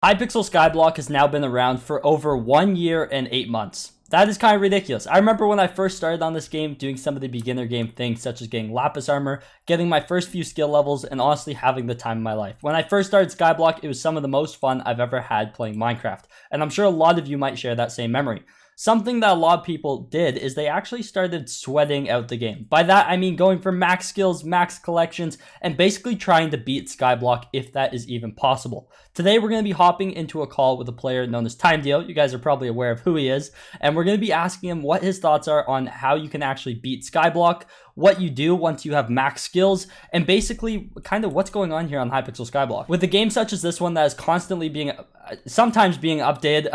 Hypixel Skyblock has now been around for over 1 year and 8 months. That is kind of ridiculous. I remember when I first started on this game, doing some of the beginner game things such as getting lapis armor, getting my first few skill levels, and honestly having the time of my life. When I first started Skyblock, it was some of the most fun I've ever had playing Minecraft, and I'm sure a lot of you might share that same memory. Something that a lot of people did is they actually started sweating out the game. By that, I mean going for max skills, max collections, and basically trying to beat Skyblock if that is even possible. Today, we're going to be hopping into a call with a player known as Timedeo. You guys are probably aware of who he is. And we're going to be asking him what his thoughts are on how you can actually beat Skyblock, what you do once you have max skills, and basically kind of what's going on here on Hypixel Skyblock. With a game such as this one that is constantly sometimes being updated,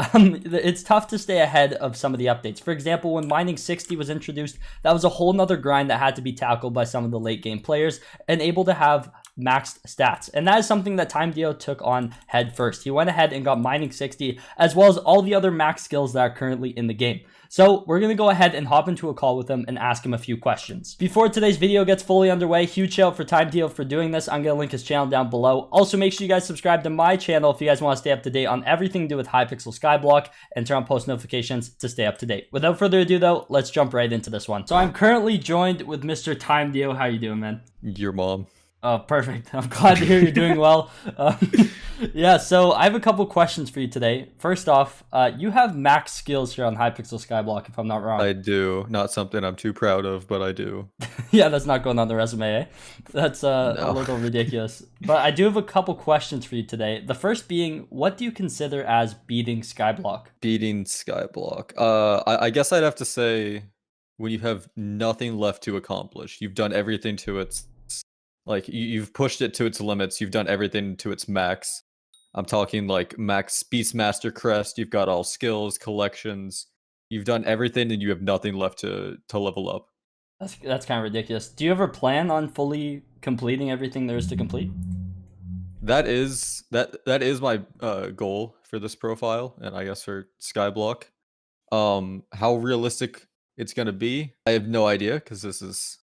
it's tough to stay ahead of some of the updates. For example, when Mining 60 was introduced, that was a whole nother grind that had to be tackled by some of the late game players and able to have maxed stats. And that is something that Timedeo took on head first. He went ahead and got Mining 60 as well as all the other max skills that are currently in the game. So we're going to go ahead and hop into a call with him and ask him a few questions. Before today's video gets fully underway, huge shout out for Timedeo for doing this. I'm going to link his channel down below. Also, make sure you guys subscribe to my channel if you guys want to stay up to date on everything to do with Hypixel Skyblock, and turn on post notifications to stay up to date. Without further ado though, let's jump right into this one. So I'm currently joined with Mr. Timedeo. How you doing, man? Your mom. Oh, perfect. I'm glad to hear you're doing well. Yeah, so I have a couple questions for you today. First off, you have max skills here on Hypixel Skyblock, if I'm not wrong. I do. Not something I'm too proud of, but I do. Yeah, that's not going on the resume, eh? That's a little ridiculous. But I do have a couple questions for you today. The first being, what do you consider as beating Skyblock? Beating Skyblock. I guess I'd have to say when you have nothing left to accomplish. You've done everything to its... Like, you've pushed it to its limits. You've done everything to its max. I'm talking like max Beastmaster crest. You've got all skills, collections. You've done everything and you have nothing left to level up. That's kind of ridiculous. Do you ever plan on fully completing everything there is to complete? That is my goal for this profile, and I guess for Skyblock. How realistic it's going to be, I have no idea, because this is...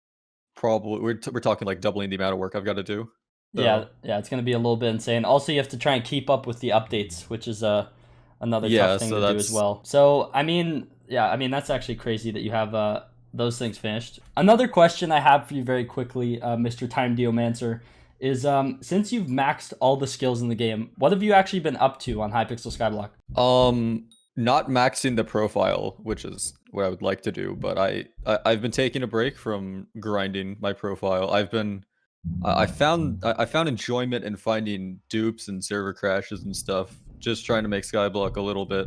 Probably we're talking like doubling the amount of work I've got to do. So. Yeah, it's gonna be a little bit insane. Also, you have to try and keep up with the updates, which is another tough thing to do as well. So I mean, that's actually crazy that you have those things finished. Another question I have for you very quickly, Mr. Timedeomancer, is since you've maxed all the skills in the game, what have you actually been up to on Hypixel Skyblock? Not maxing the profile, which is what I would like to do, but I've been taking a break from grinding my profile. I found enjoyment in finding dupes and server crashes and stuff, just trying to make Skyblock a little bit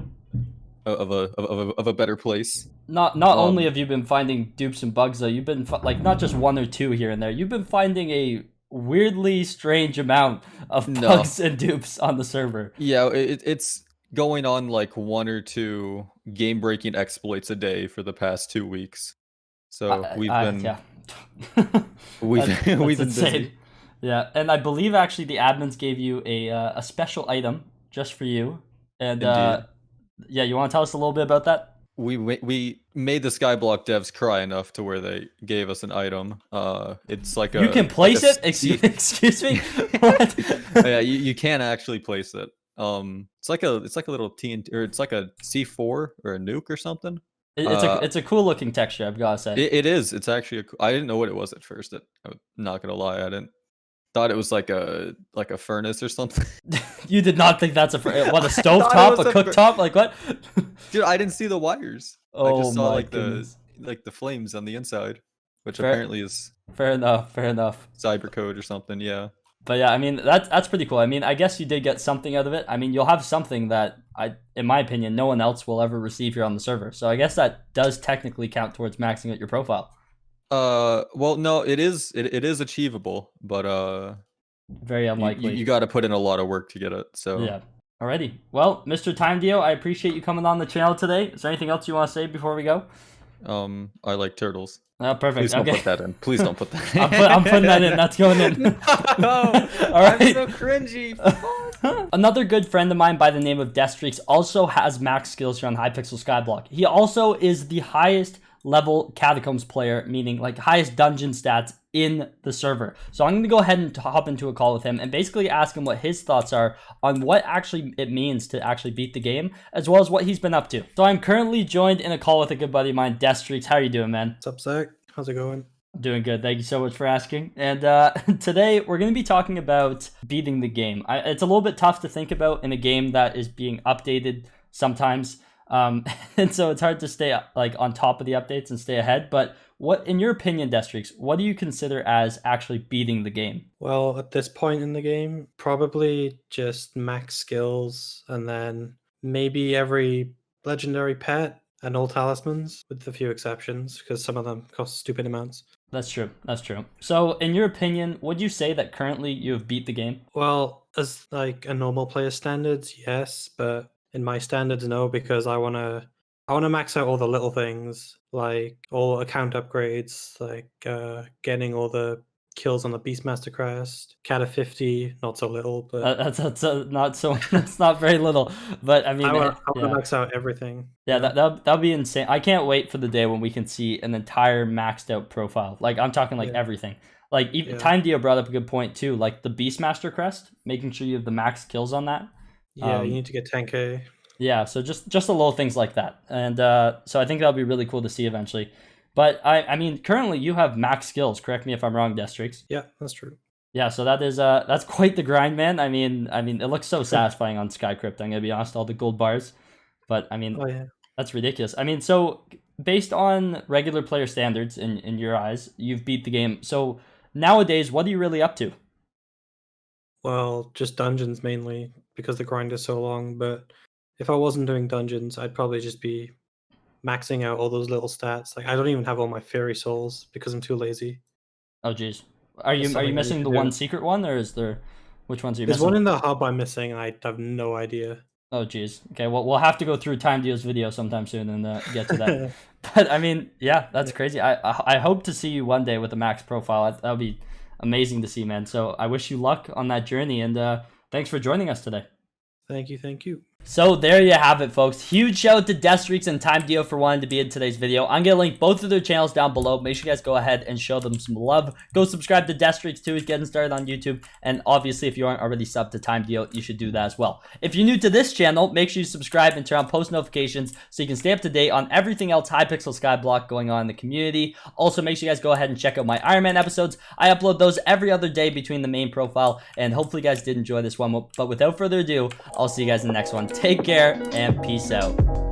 of a better place. Not only have you been finding dupes and bugs though, you've been like not just one or two here and there. You've been finding a weirdly strange amount of bugs and dupes on the server. Yeah, it's going on like 1 or 2 game-breaking exploits a day for the past 2 weeks. So we've been busy. Yeah, and I believe actually the admins gave you a special item just for you. And yeah, you want to tell us a little bit about that? We made the Skyblock devs cry enough to where they gave us an item. It's like you can place it. Excuse me. What? Yeah, you can actually place it. It's like a little TNT, or it's like a C4 or a nuke or something. It's a cool looking texture, I've gotta say. It is. It's actually I didn't know what it was at first. I'm not gonna lie, I didn't. Thought it was like a furnace or something. You did not think that's a stovetop, a cooktop, like what? Dude, I didn't see the wires. Oh, I just saw like the flames on the inside, which apparently is fair enough. Cybercode or something. Yeah. But yeah, I mean, that's pretty cool. I mean, I guess you did get something out of it. I mean, you'll have something that, in my opinion, no one else will ever receive here on the server. So I guess that does technically count towards maxing out your profile. Well, no, it is achievable, but very unlikely. You got to put in a lot of work to get it. So yeah. Alrighty. Well, Mr. Timedeo, I appreciate you coming on the channel today. Is there anything else you want to say before we go? I like turtles. Oh, perfect. Please don't put that in. Please don't put that in. I'm putting that in. That's going in. No, all right. I'm so cringy. Another good friend of mine by the name of Deathstreaks also has max skills here on Hypixel Skyblock. He also is the highest level Catacombs player, meaning like highest dungeon stats in the server. So I'm going to go ahead and hop into a call with him and basically ask him what his thoughts are on what actually it means to actually beat the game, as well as what he's been up to. So I'm currently joined in a call with a good buddy of mine, Deathstreaks. How are you doing, man? What's up, Zach? How's it going? Doing good. Thank you so much for asking. And today we're going to be talking about beating the game. It's a little bit tough to think about in a game that is being updated sometimes. And so it's hard to stay like on top of the updates and stay ahead. But what, in your opinion, Deathstreaks, what do you consider as actually beating the game? Well, at this point in the game, probably just max skills and then maybe every legendary pet and all talismans, with a few exceptions, because some of them cost stupid amounts. That's true. That's true. So, in your opinion, would you say that currently you have beat the game? Well, as like a normal player standards, yes, but in my standards, no, because I wanna max out all the little things, like all account upgrades, like getting all the kills on the Beastmaster crest, Cat of 50, not so little, but That's not so. That's not very little, but I mean, I want yeah. to max out everything. Yeah, that'll be insane. I can't wait for the day when we can see an entire maxed out profile. Like I'm talking like everything. Like even Time Dio brought up a good point too. Like the Beastmaster crest, making sure you have the max kills on that. Yeah, you need to get 10k. Yeah, so just the little things like that, and so I think that'll be really cool to see eventually. But I mean, currently you have max skills. Correct me if I'm wrong, Deathstreaks. Yeah, that's true. Yeah, so that's quite the grind, man. I mean, it looks so satisfying on Skycrypt. I'm gonna be honest, all the gold bars, but I mean, that's ridiculous. I mean, so based on regular player standards in your eyes, you've beat the game. So nowadays, what are you really up to? Well, just dungeons mainly because the grind is so long. But if I wasn't doing dungeons, I'd probably just be maxing out all those little stats. Like I don't even have all my fairy souls because I'm too lazy. Oh, geez. Are you missing the one secret one, or is there? Which ones are you There's missing? one in the hub I'm missing, and I have no idea. Oh, geez. Okay, well, we'll have to go through Time Dio's video sometime soon and get to that. But I mean, yeah, that's crazy. I hope to see you one day with a max profile. That would be amazing to see, man. So I wish you luck on that journey, and thanks for joining us today. Thank you. So there you have it, folks. Huge shout out to Deathstreaks and Time Dio for wanting to be in today's video. I'm going to link both of their channels down below. Make sure you guys go ahead and show them some love. Go subscribe to Deathstreaks too. He's getting started on YouTube. And obviously, if you aren't already subbed to Time Dio, you should do that as well. If you're new to this channel, make sure you subscribe and turn on post notifications so you can stay up to date on everything else Hypixel Skyblock going on in the community. Also, make sure you guys go ahead and check out my Iron Man episodes. I upload those every other day between the main profile. And hopefully you guys did enjoy this one. But without further ado, I'll see you guys in the next one. Take care and peace out.